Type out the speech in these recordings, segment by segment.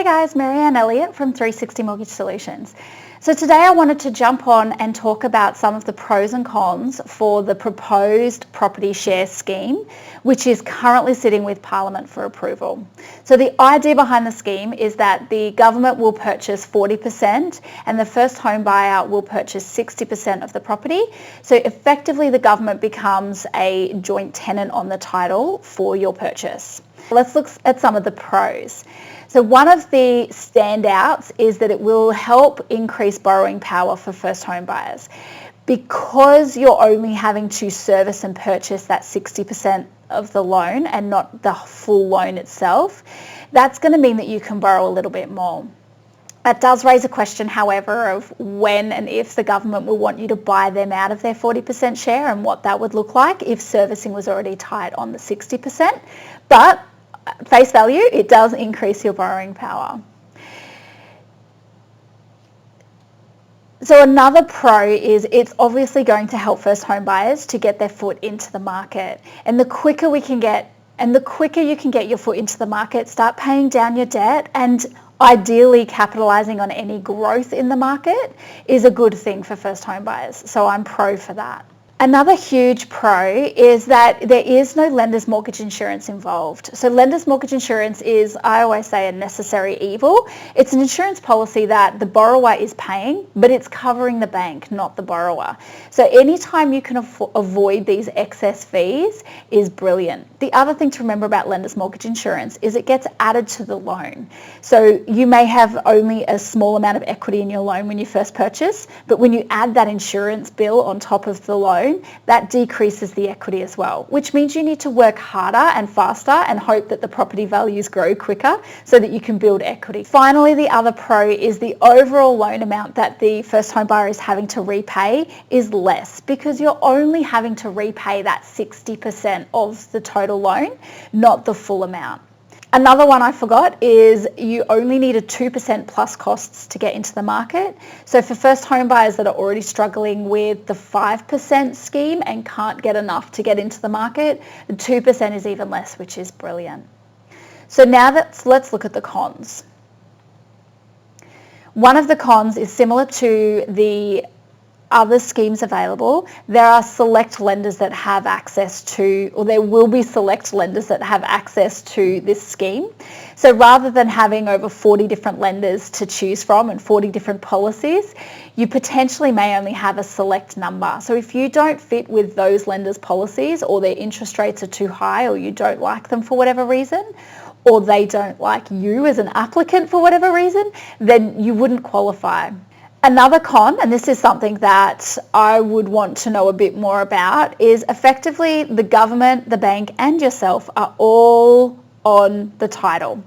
Hey guys, Marianne Elliott from 360 Mortgage Solutions. So today I wanted to jump on and talk about some of the pros and cons for the proposed property share scheme, which is currently sitting with Parliament for approval. So the idea behind the scheme is that the government will purchase 40% and the first home buyer will purchase 60% of the property. So effectively the government becomes a joint tenant on the title for your purchase. Let's look at some of the pros. So one of the standouts is that it will help increase borrowing power for first home buyers. Because you're only having to service and purchase that 60% of the loan and not the full loan itself, that's going to mean that you can borrow a little bit more. That does raise a question, however, of when and if the government will want you to buy them out of their 40% share and what that would look like if servicing was already tight on the 60%. But face value, it does increase your borrowing power. So another pro is it's obviously going to help first home buyers to get their foot into the market. And the quicker you can get your foot into the market, start paying down your debt and ideally capitalising on any growth in the market is a good thing for first home buyers. So I'm pro for that. Another huge pro is that there is no lender's mortgage insurance involved. So lender's mortgage insurance is, I always say, a necessary evil. It's an insurance policy that the borrower is paying, but it's covering the bank, not the borrower. So anytime you can avoid these excess fees is brilliant. The other thing to remember about lender's mortgage insurance is it gets added to the loan. So you may have only a small amount of equity in your loan when you first purchase, but when you add that insurance bill on top of the loan, that decreases the equity as well, which means you need to work harder and faster and hope that the property values grow quicker so that you can build equity. Finally, the other pro is the overall loan amount that the first home buyer is having to repay is less because you're only having to repay that 60% of the total loan, not the full amount. Another one I forgot is you only need a 2% plus costs to get into the market. So for first home buyers that are already struggling with the 5% scheme and can't get enough to get into the market, the 2% is even less, which is brilliant. So now let's look at the cons. One of the cons is similar to the other schemes available. There are select lenders that have access to, or there will be select lenders that have access to this scheme. So rather than having over 40 different lenders to choose from and 40 different policies, you potentially may only have a select number. So if you don't fit with those lenders' policies or their interest rates are too high or you don't like them for whatever reason, or they don't like you as an applicant for whatever reason, then you wouldn't qualify. Another con, and this is something that I would want to know a bit more about, is effectively the government, the bank and yourself are all on the title.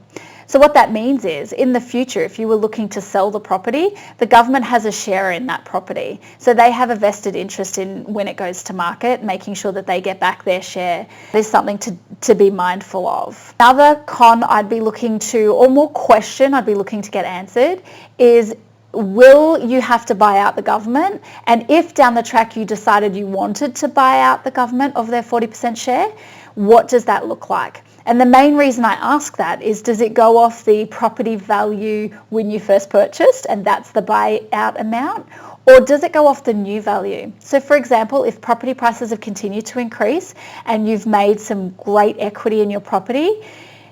So what that means is in the future, if you were looking to sell the property, the government has a share in that property. So they have a vested interest in when it goes to market, making sure that they get back their share. There's something to be mindful of. Another con I'd be looking to, or more question I'd be looking to get answered is, will you have to buy out the government? And if down the track you decided you wanted to buy out the government of their 40% share, what does that look like? And the main reason I ask that is, does it go off the property value when you first purchased and that's the buyout amount? Or does it go off the new value? So for example, if property prices have continued to increase and you've made some great equity in your property,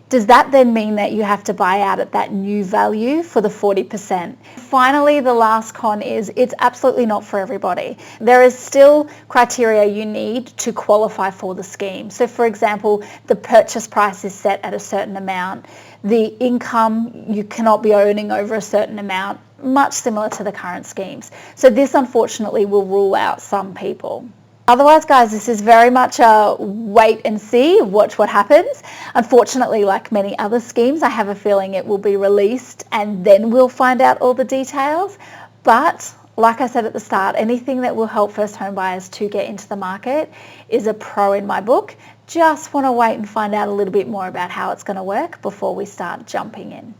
does that then mean that you have to buy out at that new value for the 40%? Finally, the last con is it's absolutely not for everybody. There is still criteria you need to qualify for the scheme. So for example, the purchase price is set at a certain amount. The income, you cannot be earning over a certain amount, much similar to the current schemes. So this unfortunately will rule out some people. Otherwise, guys, this is very much a wait and see, watch what happens. Unfortunately, like many other schemes, I have a feeling it will be released and then we'll find out all the details. But like I said at the start, anything that will help first home buyers to get into the market is a pro in my book. Just want to wait and find out a little bit more about how it's going to work before we start jumping in.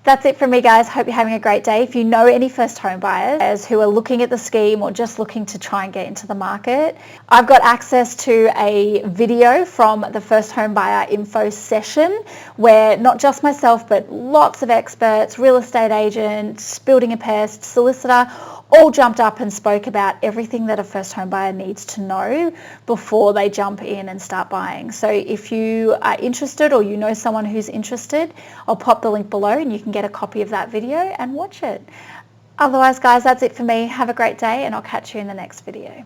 That's it from me, guys. Hope you're having a great day. If you know any first home buyers who are looking at the scheme or just looking to try and get into the market, I've got access to a video from the First Home Buyer Info session where not just myself, but lots of experts, real estate agents, building a pest, solicitor, all jumped up and spoke about everything that a first home buyer needs to know before they jump in and start buying. So if you are interested or you know someone who's interested, I'll pop the link below and you can get a copy of that video and watch it. Otherwise, guys, that's it for me. Have a great day and I'll catch you in the next video.